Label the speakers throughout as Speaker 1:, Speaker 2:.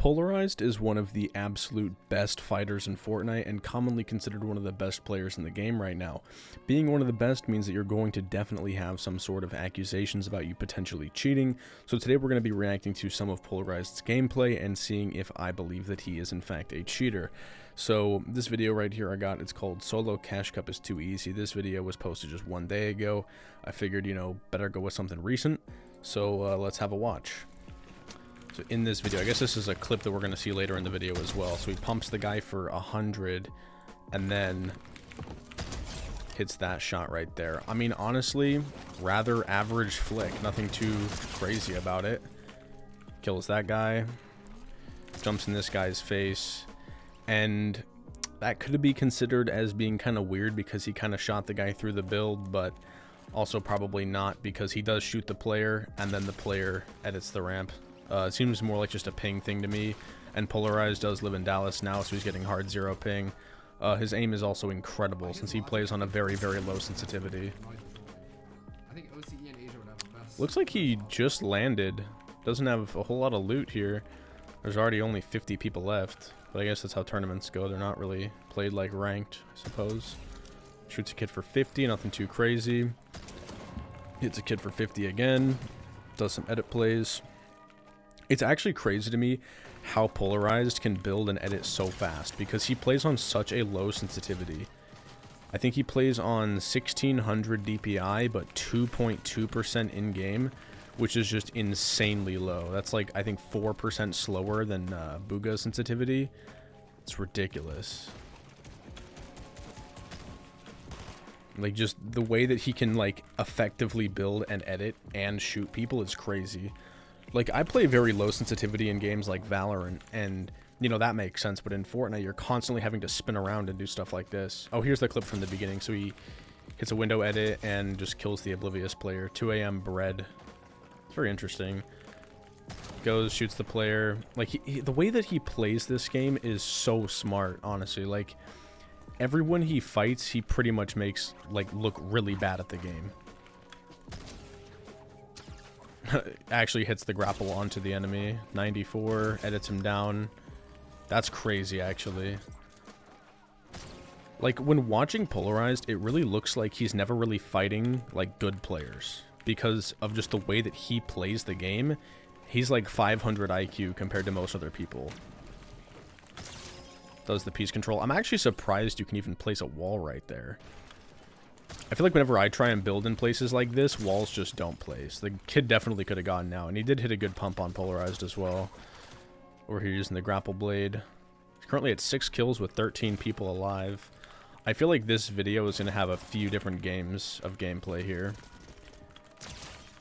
Speaker 1: Pxlarized is one of the absolute best fighters in Fortnite and commonly considered one of the best players in the game right now. Being one of the best means that you're going to definitely have some sort of accusations about you potentially cheating, so today we're going to be reacting to some of Pxlarized's gameplay and seeing if I believe that he is in fact a cheater. So this video right here it's called Solo Cash Cup is Too Easy. This video was posted just one day ago. I figured, better go with something recent, so let's have a watch. So in this video, I guess this is a clip that we're going to see later in the video as well. So he pumps the guy for 100 and then hits that shot right there. I mean, honestly, rather average flick. Nothing too crazy about it. Kills that guy. Jumps in this guy's face. And that could be considered as being kind of weird because he kind of shot the guy through the build, but also probably not because he does shoot the player and then the player edits the ramp. It seems more like just a ping thing to me, and Pxlarized does live in Dallas now, so he's getting hard zero ping. His aim is also incredible since he plays on a very, very low sensitivity. Looks like he just landed. Doesn't have a whole lot of loot here. There's already only 50 people left, but I guess that's how tournaments go. They're not really played like ranked, I suppose. Shoots a kid for 50, nothing too crazy. Hits a kid for 50 again. Does some edit plays. It's actually crazy to me how Pxlarized can build and edit so fast because he plays on such a low sensitivity. I think he plays on 1600 DPI but 2.2% in game, which is just insanely low. That's like, I think 4% slower than Bugha's sensitivity. It's ridiculous. Like, just the way that he can like effectively build and edit and shoot people is crazy. Like, I play very low sensitivity in games like Valorant, and, that makes sense, but in Fortnite, you're constantly having to spin around and do stuff like this. Oh, here's the clip from the beginning. So he hits a window edit and just kills the oblivious player. 2 AM bread. It's very interesting. Goes, shoots the player. Like, the way that he plays this game is so smart, honestly. Like, everyone he fights, he pretty much makes, like, look really bad at the game. Actually hits the grapple onto the enemy. 94, edits him down. That's crazy, actually. Like, when watching Pxlarized, it really looks like he's never really fighting, like, good players. Because of just the way that he plays the game. He's like 500 IQ compared to most other people. Does the piece control. I'm actually surprised you can even place a wall right there. I feel like whenever I try and build in places like this, walls just don't place. The kid definitely could have gotten out, and he did hit a good pump on Pxlarized as well. Over here using the grapple blade. He's currently at 6 kills with 13 people alive. I feel like this video is going to have a few different games of gameplay here.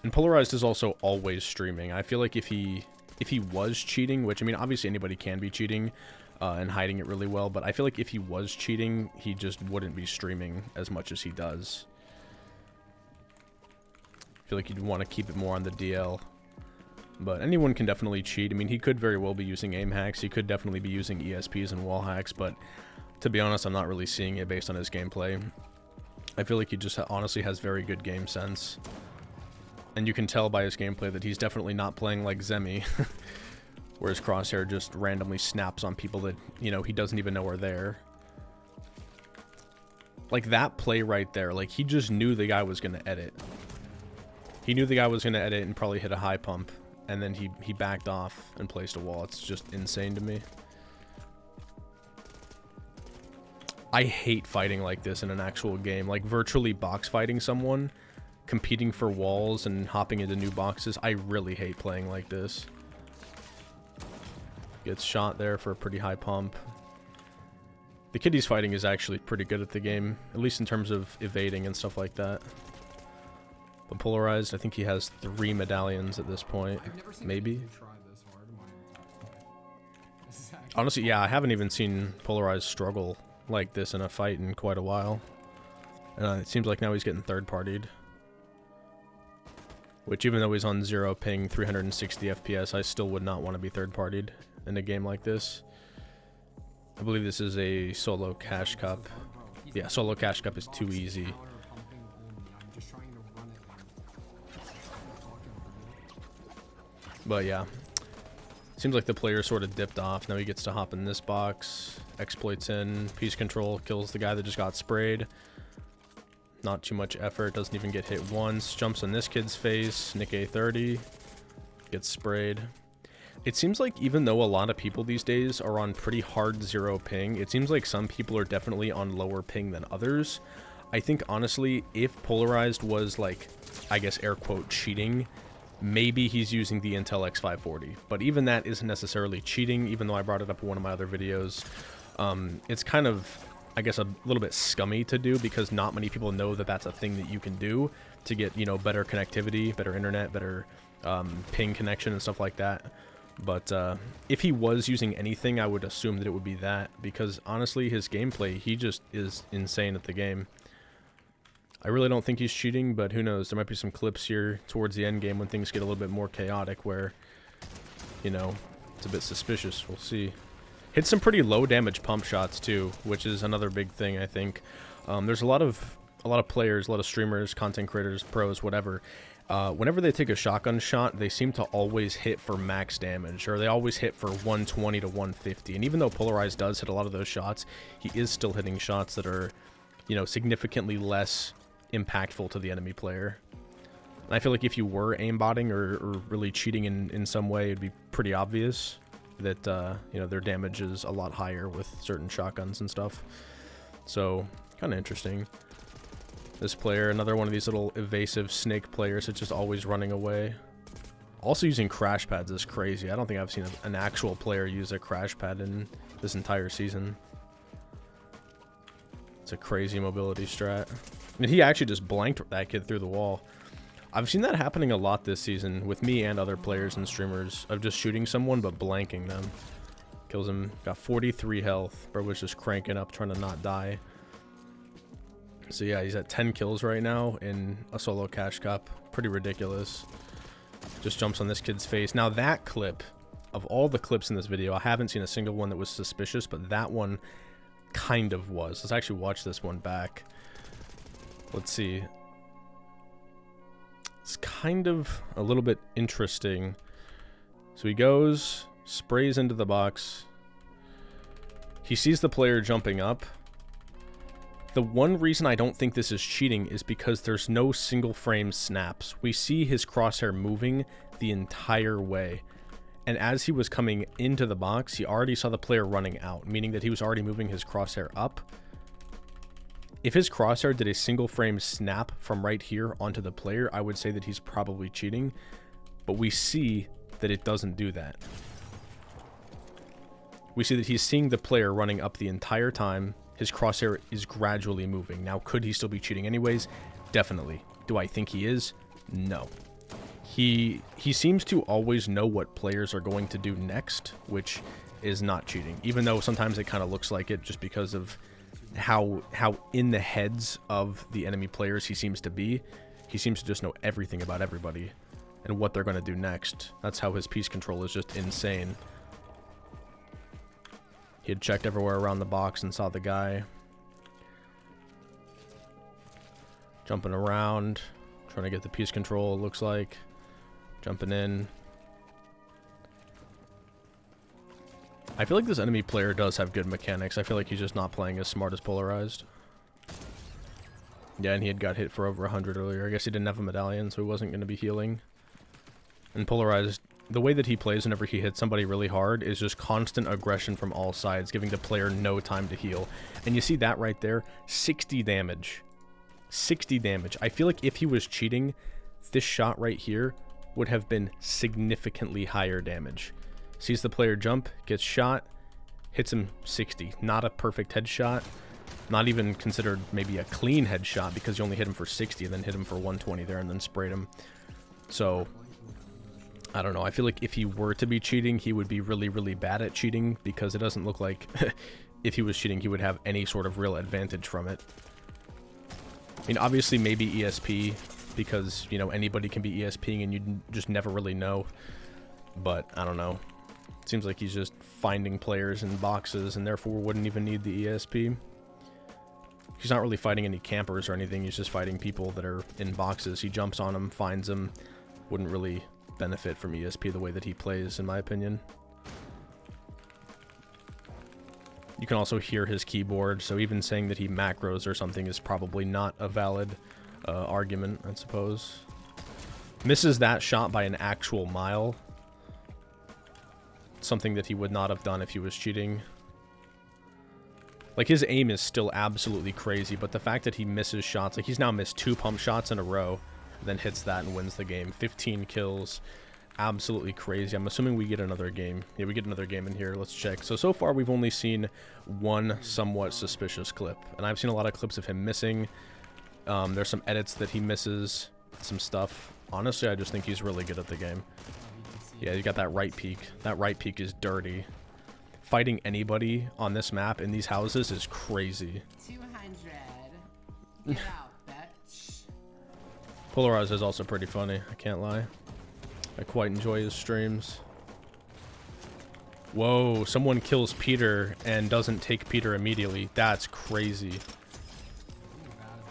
Speaker 1: And Pxlarized is also always streaming. I feel like if he was cheating, which, I mean, obviously anybody can be cheating, and hiding it really well, but I feel like if he was cheating, he just wouldn't be streaming as much as he does. I feel like you'd want to keep it more on the DL. But anyone can definitely cheat. I mean, he could very well be using aim hacks. He could definitely be using ESPs and wall hacks, but to be honest, I'm not really seeing it based on his gameplay. I feel like he just honestly has very good game sense. And you can tell by his gameplay that he's definitely not playing like Zemi. Whereas Crosshair just randomly snaps on people that, he doesn't even know are there. Like, that play right there, like, he just knew the guy was going to edit. He knew the guy was going to edit and probably hit a high pump. And then he backed off and placed a wall. It's just insane to me. I hate fighting like this in an actual game. Like, virtually box fighting someone, competing for walls and hopping into new boxes. I really hate playing like this. Gets shot there for a pretty high pump. The kid he's fighting is actually pretty good at the game, at least in terms of evading and stuff like that. But Pxlarized, I think he has 3 medallions at this point, maybe. Honestly, yeah, I haven't even seen Pxlarized struggle like this in a fight in quite a while. And it seems like now he's getting third-partied. Which, even though he's on 0 ping, 360 FPS, I still would not want to be third-partied in a game like this. I believe this is a solo cash cup. Yeah, solo cash cup is too easy. But yeah, Seems like the player sort of dipped off. Now he gets to hop in this box. Exploits in. Peace control. Kills the guy that just got sprayed. Not too much effort. Doesn't even get hit once. Jumps on this kid's face. Nick A30. Gets sprayed. It seems like even though a lot of people these days are on pretty hard 0 ping, it seems like some people are definitely on lower ping than others. I think, honestly, if Polarized was, like, I guess, air quote, cheating, maybe he's using the Intel X540. But even that isn't necessarily cheating, even though I brought it up in one of my other videos. It's kind of, I guess, a little bit scummy to do because not many people know that that's a thing that you can do to get, you know, better connectivity, better internet, better ping connection and stuff like that. But if he was using anything, I would assume that it would be that because, honestly, his gameplay, he just is insane at the game. I really don't think he's cheating, but who knows? There might be some clips here towards the end game when things get a little bit more chaotic where, you know, it's a bit suspicious. We'll see. Hit some pretty low damage pump shots too, which is another big thing, I think. There's a lot of players, a lot of streamers, content creators, pros, whatever. Whenever they take a shotgun shot, they seem to always hit for max damage, or they always hit for 120 to 150. And even though Polarized does hit a lot of those shots, he is still hitting shots that are, you know, significantly less impactful to the enemy player. And I feel like if you were aimbotting or really cheating in some way, it'd be pretty obvious that you know, their damage is a lot higher with certain shotguns and stuff. So kind of interesting. This player, another one of these little evasive snake players that's just always running away. Also using crash pads is crazy. I don't think I've seen an actual player use a crash pad in this entire season. It's a crazy mobility strat. I mean, he actually just blanked that kid through the wall. I've seen that happening a lot this season with me and other players and streamers of just shooting someone but blanking them. Kills him. Got 43 health. Bro was just cranking up trying to not die. So yeah, he's at 10 kills right now in a solo cash cup. Pretty ridiculous. Just jumps on this kid's face. Now that clip, of all the clips in this video, I haven't seen a single one that was suspicious, but that one kind of was. Let's actually watch this one back. Let's see. It's kind of a little bit interesting. So he goes, sprays into the box. He sees the player jumping up. The one reason I don't think this is cheating is because there's no single frame snaps. We see his crosshair moving the entire way. And as he was coming into the box, he already saw the player running out, meaning that he was already moving his crosshair up. If his crosshair did a single frame snap from right here onto the player, I would say that he's probably cheating. But we see that it doesn't do that. We see that he's seeing the player running up the entire time. His crosshair is gradually moving. Now, could he still be cheating anyways? Definitely. Do I think he is? No. He seems to always know what players are going to do next, which is not cheating. Even though sometimes it kind of looks like it just because of how in the heads of the enemy players he seems to be. He seems to just know everything about everybody and what they're going to do next. That's how his piece control is just insane. He had checked everywhere around the box and saw the guy. Jumping around. Trying to get the piece control, it looks like. Jumping in. I feel like this enemy player does have good mechanics. I feel like he's just not playing as smart as Polarized. Yeah, and he had got hit for over 100 earlier. I guess he didn't have a medallion, so he wasn't going to be healing. And Polarized, the way that he plays whenever he hits somebody really hard is just constant aggression from all sides, giving the player no time to heal. And you see that right there? 60 damage. 60 damage. I feel like if he was cheating, this shot right here would have been significantly higher damage. Sees the player jump, gets shot, hits him 60. Not a perfect headshot. Not even considered maybe a clean headshot because you only hit him for 60 and then hit him for 120 there and then sprayed him. So, I don't know. I feel like if he were to be cheating, he would be really, really bad at cheating because it doesn't look like if he was cheating, he would have any sort of real advantage from it. I mean, obviously maybe ESP because, you know, anybody can be ESPing and you just never really know. But, I don't know. It seems like he's just finding players in boxes and therefore wouldn't even need the ESP. He's not really fighting any campers or anything. He's just fighting people that are in boxes. He jumps on them, finds them. Wouldn't really benefit from ESP the way that he plays, in my opinion. You can also hear his keyboard, so even saying that he macros or something is probably not a valid argument, I suppose. Misses that shot by an actual mile. Something that he would not have done if he was cheating. Like, his aim is still absolutely crazy, but the fact that he misses shots, like, he's now missed 2 pump shots in a row, then hits that and wins the game. 15 kills. Absolutely crazy. I'm assuming we get another game. Yeah, we get another game in here. Let's check. So far, we've only seen one somewhat suspicious clip, and I've seen a lot of clips of him missing. There's some edits that he misses, some stuff. Honestly, I just think he's really good at the game. Yeah, you got that right peek. That right peek is dirty. Fighting anybody on this map in these houses is crazy.
Speaker 2: 200. Get out, bitch.
Speaker 1: Pxlarized is also pretty funny, I can't lie. I quite enjoy his streams. Whoa, someone kills Peter and doesn't take Peter immediately. That's crazy.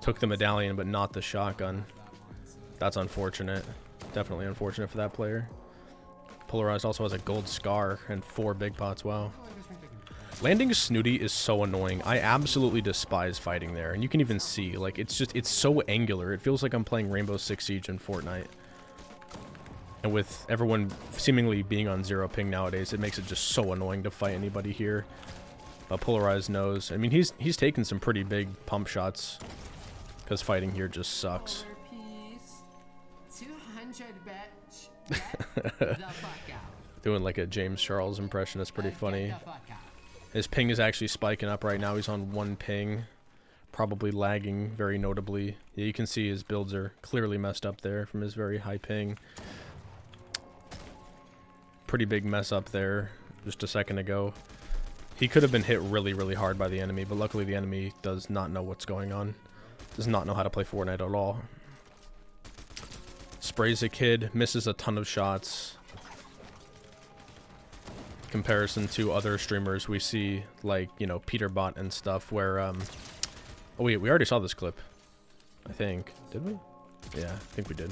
Speaker 1: Took the medallion, but not the shotgun. That's unfortunate. Definitely unfortunate for that player. Pxlarized also has a gold scar and 4 big pots. Wow. Landing Snooty is so annoying. I absolutely despise fighting there. And you can even see, like, it's so angular. It feels like I'm playing Rainbow Six Siege in Fortnite. And with everyone seemingly being on 0 ping nowadays, it makes it just so annoying to fight anybody here. Pxlarized knows. I mean, he's taken some pretty big pump shots. Because fighting here just sucks.
Speaker 2: 200, bitch. Get the fuck out.
Speaker 1: Doing like a James Charles impression. That's pretty funny. His ping is actually spiking up right now. He's on 1 ping. Probably lagging very notably. Yeah, you can see his builds are clearly messed up there from his very high ping. Pretty big mess up there just a second ago. He could have been hit really, really hard by the enemy, but luckily the enemy does not know what's going on. Does not know how to play Fortnite at all. Sprays a kid, misses a ton of shots. Comparison to other streamers we see, like, you know, Peterbot and stuff, where, oh wait, we already saw this clip. I think. Did we? Yeah, I think we did.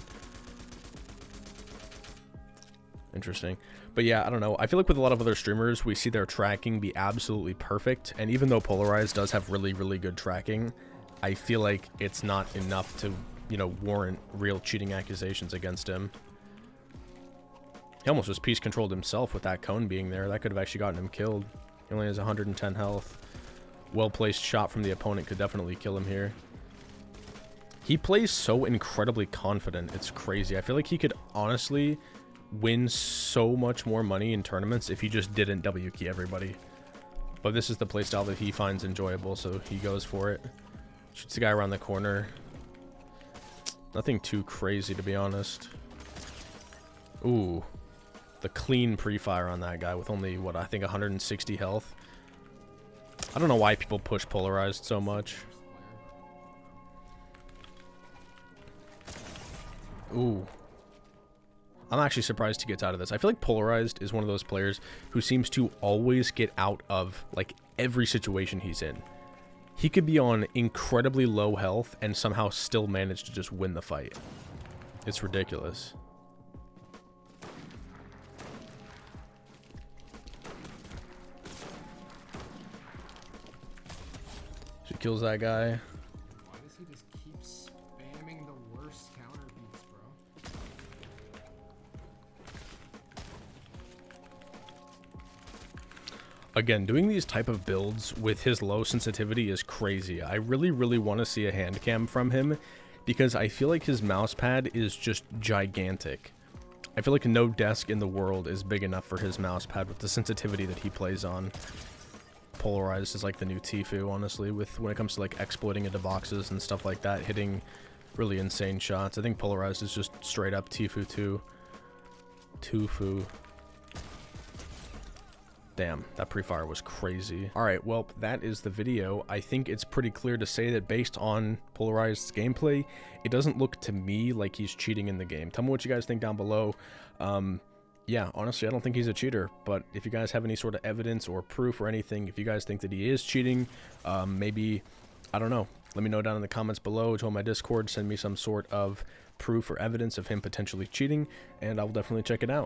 Speaker 1: Interesting. But yeah, I don't know. I feel like with a lot of other streamers, we see their tracking be absolutely perfect. And even though Pxlarized does have really, really good tracking, I feel like it's not enough to, you know, warrant real cheating accusations against him. He almost just piece controlled himself with that cone being there. That could have actually gotten him killed. He only has 110 health. Well-placed shot from the opponent could definitely kill him here. He plays so incredibly confident. It's crazy. I feel like he could honestly win so much more money in tournaments if he just didn't W key everybody. But this is the playstyle that he finds enjoyable, so he goes for it. Shoots the guy around the corner. Nothing too crazy, to be honest. Ooh. The clean pre-fire on that guy with only, what, I think 160 health. I don't know why people push Pxlarized so much. Ooh. I'm actually surprised he gets out of this. I feel like Pxlarized is one of those players who seems to always get out of, like, every situation he's in. He could be on incredibly low health and somehow still manage to just win the fight. It's ridiculous. So he kills that guy.
Speaker 3: Why does he just keep spamming the worst counter beats, bro?
Speaker 1: Again, doing these type of builds with his low sensitivity is crazy. I really, really want to see a hand cam from him because I feel like his mouse pad is just gigantic. I feel like no desk in the world is big enough for his mouse pad with the sensitivity that he plays on. Pxlarized is like the new Tfue, honestly, with when it comes to like exploiting into boxes and stuff like that, hitting really insane shots. I think Pxlarized is just straight up Tfue 2. Tfue. Damn, that pre-fire was crazy. Alright, well, that is the video. I think it's pretty clear to say that based on Pxlarized's gameplay, it doesn't look to me like he's cheating in the game. Tell me what you guys think down below. Yeah, honestly, I don't think he's a cheater, but if you guys have any sort of evidence or proof or anything, if you guys think that he is cheating, maybe, I don't know, let me know down in the comments below. Join my Discord, send me some sort of proof or evidence of him potentially cheating, and I'll definitely check it out.